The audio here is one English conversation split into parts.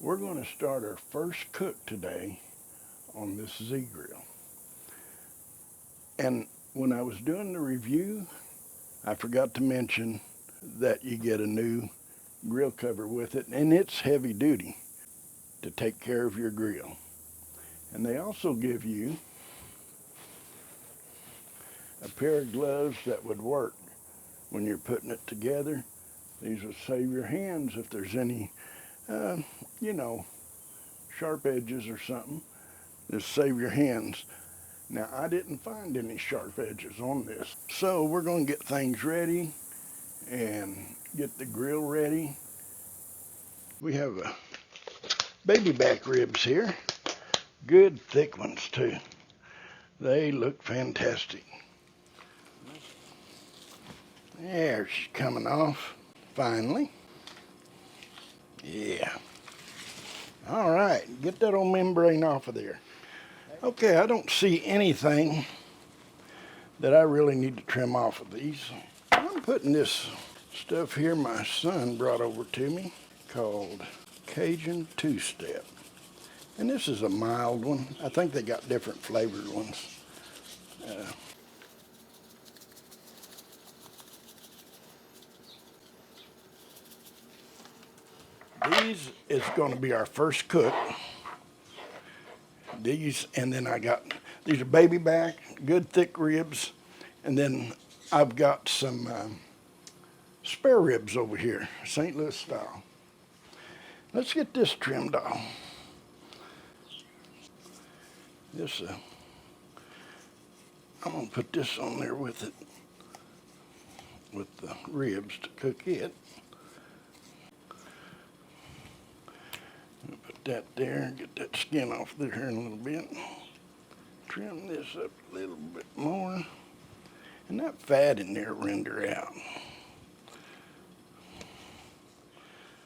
We're going to start our first cook today on this Z grill. And when I was doing the review, I forgot to mention that you get a new grill cover with it, and it's heavy duty to take care of your grill. And they also give you a pair of gloves that would work when you're putting it together. These will save your hands if there's any, sharp edges or something. Just save your hands. Now, I didn't find any sharp edges on this. So we're going to get things ready and get the grill ready. We have a Babyback ribs here. Good thick ones too. They look fantastic. There, she's coming off finally. Yeah. All right, get that old membrane off of there. Okay, I don't see anything that I really need to trim off of these. I'm putting this stuff here my son brought over to me called Cajun two-step. And this is a mild one. I think they got different flavored ones. These is going to be our first cook. These, and then I got, these are Babyback, good thick ribs. And then I've got some Spareribs over here, St. Louis style. Let's get this trimmed off. This, I'm going to put this on there with it, with the ribs to cook it. Put that there, get that skin off there in a little bit. Trim this up a little bit more. And that fat in there render out.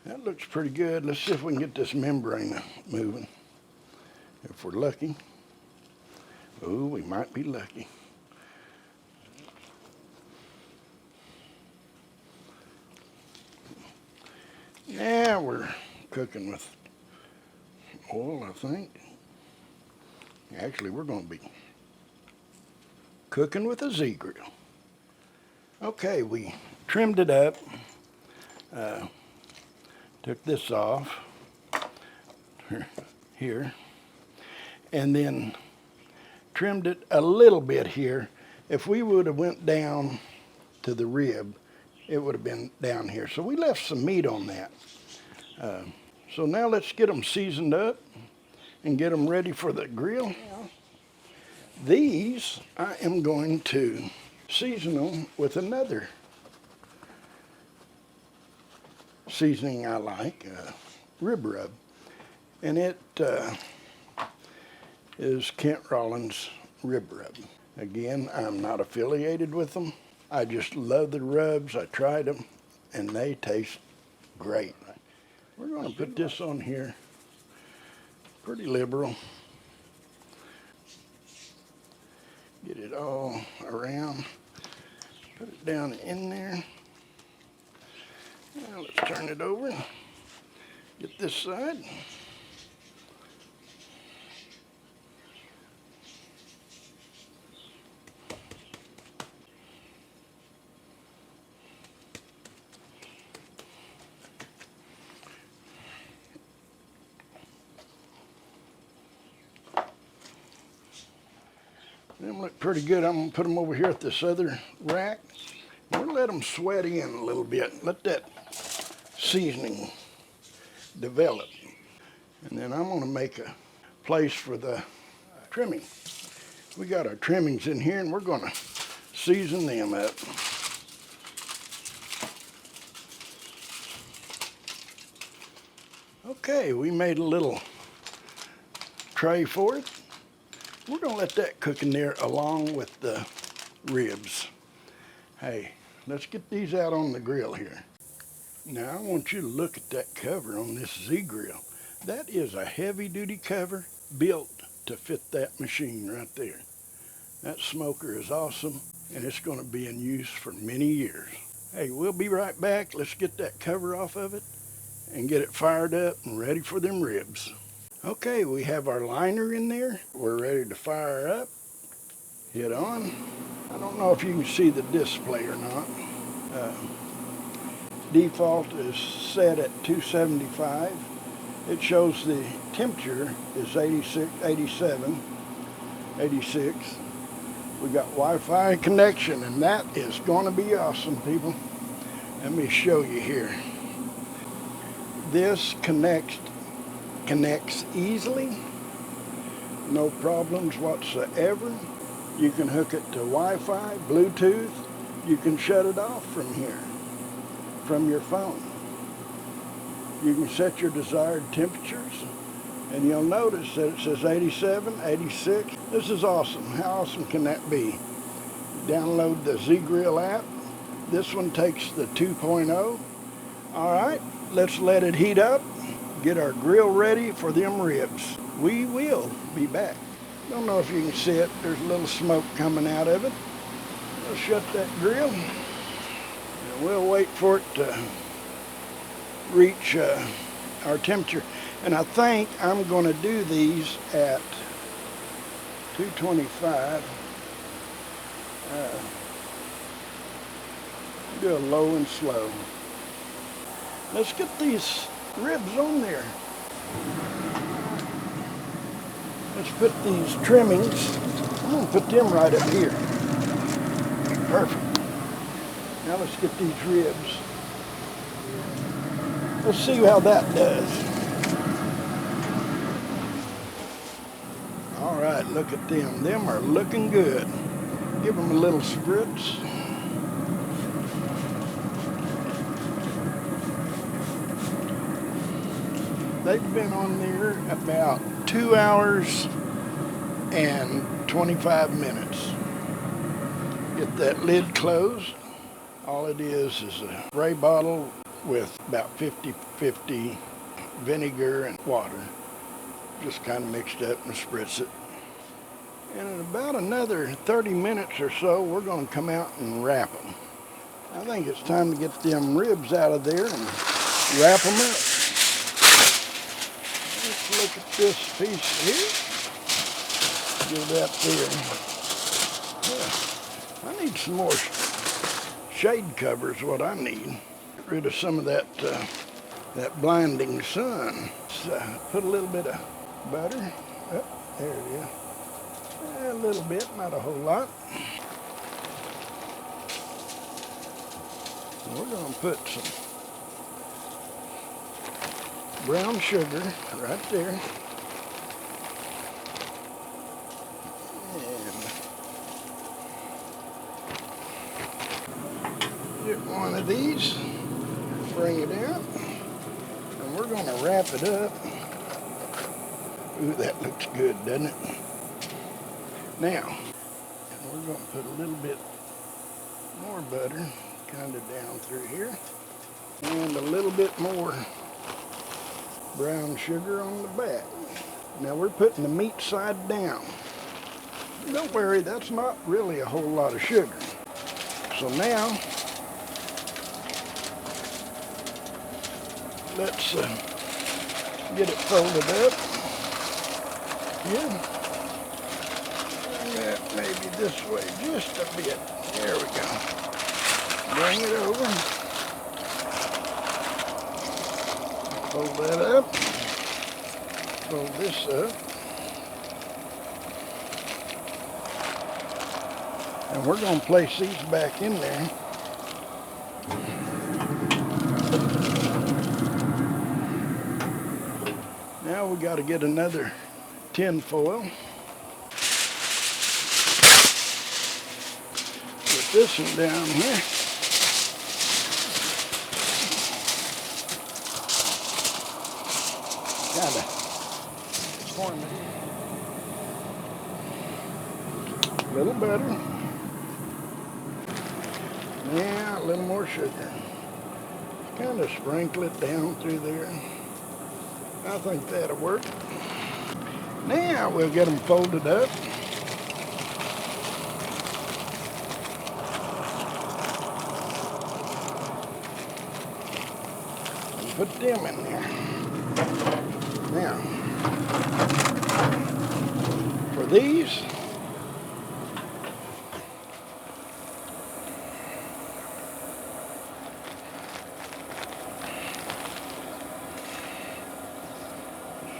That looks pretty good. Let's see if we can get this membrane moving. If we're lucky. Oh, we might be lucky. Now we're cooking with oil, I think. Actually, we're going to be cooking with a Z grill. Okay, we trimmed it up. Took this off here, and then trimmed it a little bit here. If we would have went down to the rib, it would have been down here. So we left some meat on that. So now let's get them seasoned up and get them ready for the grill. These I am going to season them with another seasoning I like, rib rub. And it is Kent Rollins rib rub. Again, I'm not affiliated with them. I just love the rubs. I tried them and they taste great. We're going to put this on here pretty liberal. Get it all around. Put it down in there. Now let's turn it over. Get this side. Them look pretty good. I'm going to put them over here at this other rack. We'll let them sweat in a little bit. Let that seasoning develop. And then I'm going to make a place for the trimming. We got our trimmings in here and we're going to season them up. Okay, we made a little tray for it. We're going to let that cook in there along with the ribs. Hey, let's get these out on the grill here. Now I want you to look at that cover on this Z grill. That is a heavy duty cover built to fit that machine right there. That smoker is awesome and it's going to be in use for many years. Hey, we'll be right back. Let's get that cover off of it and get it fired up and ready for them ribs. Okay, we have our liner in there. We're ready to fire up. Hit on. I don't know if you can see the display or not. Default is set at 275. It shows the temperature is 86, 87, 86. We got Wi-Fi connection, and that is going to be awesome, people. Let me show you here. This connects easily, no problems whatsoever. You can hook it to Wi-Fi, Bluetooth. You can shut it off from here, from your phone. You can set your desired temperatures, and you'll notice that it says 87, 86. This is awesome. How awesome can that be? Download the Z-Grill app. This one takes the 2.0. All right, let's let it heat up. Get our grill ready for them ribs. We will be back. Don't know if you can see it. There's a little smoke coming out of it. We'll shut that grill, and we'll wait for it to reach our temperature. And I think I'm going to do these at 225. Do a low and slow. Let's get these ribs on there. Let's put these trimmings. I'm going to put them right up here. Perfect. Now let's get these ribs. Let's see how that does. All right, look at them. Them are looking good. Give them a little spritz. They've been on there about 2 hours and 25 minutes. Get that lid closed. All it is a spray bottle with about 50-50 vinegar and water. Just kind of mixed up and spritz it. And in about another 30 minutes or so, we're going to come out and wrap them. I think it's time to get them ribs out of there and wrap them up. Let's look at this piece here. Get that there. Yeah. I need some more shade covers, what I need. Get rid of some of that blinding sun. Let's put a little bit of butter. Oh, there it is. A little bit, not a whole lot. We're going to put some brown sugar right there. And get one of these, bring it out, and we're going to wrap it up. Ooh, that looks good, doesn't it? Now, we're going to put a little bit more butter kind of down through here, and a little bit more brown sugar on the back. Now we're putting the meat side down. Don't worry, that's not really a whole lot of sugar. So now, let's get it folded up. Yeah. Maybe this way just a bit. There we go. Bring it over. Fold that up. Fold this up. And we're going to place these back in there. Now we got to get another tin foil. Put this one down here. Kind of form it. A little better. Yeah, a little more sugar. Kind of sprinkle it down through there. I think that'll work. Now we'll get them folded up. And put them in there. Now, for these,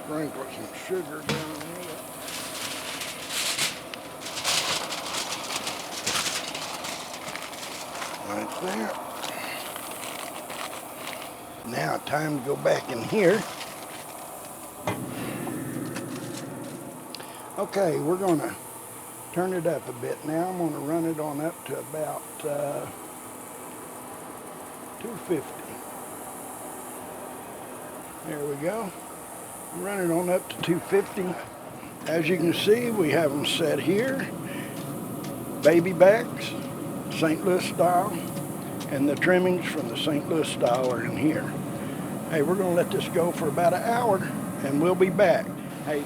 sprinkle some sugar down in it. Like that. Now, time to go back in here. Okay, we're going to turn it up a bit now. I'm going to run it on up to about 250. There we go. Run it on up to 250. As you can see, we have them set here. Babybacks, St. Louis style, and the trimmings from the St. Louis style are in here. Hey, we're going to let this go for about an hour, and we'll be back. Hey,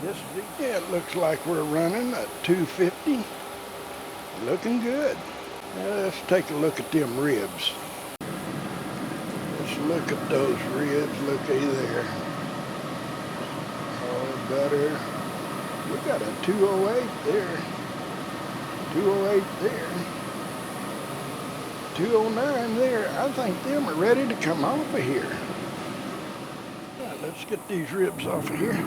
yeah, it looks like we're running at 250. Looking good. Now let's take a look at them ribs. Let's look at those ribs. Looky there. Oh, butter. We got a 208 there. 208 there. 209 there. I think them are ready to come off of here. All right, let's get these ribs off of here.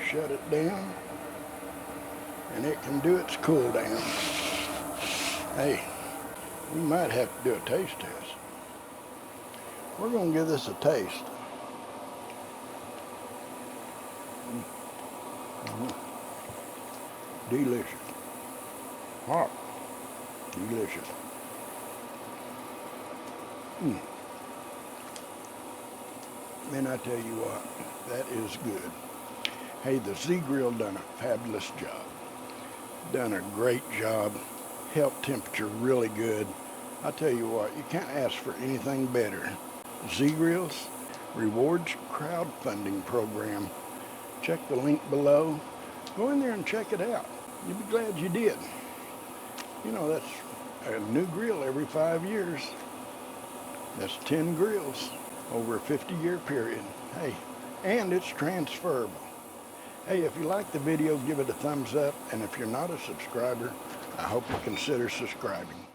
Shut it down, and it can do its cool down. Hey, we might have to do a taste test. We're going to give this a taste. Delicious. Hot. Delicious. Man, I tell you what, that is good. Hey, the Z-Grill done a fabulous job. Done a great job. Held temperature really good. I tell you what, you can't ask for anything better. Z-Grill's rewards crowdfunding program. Check the link below. Go in there and check it out. You'll be glad you did. You know, that's a new grill every 5 years. That's 10 grills over a 50-year period. Hey, and it's transferable. Hey, if you like the video, give it a thumbs up, and if you're not a subscriber, I hope you consider subscribing.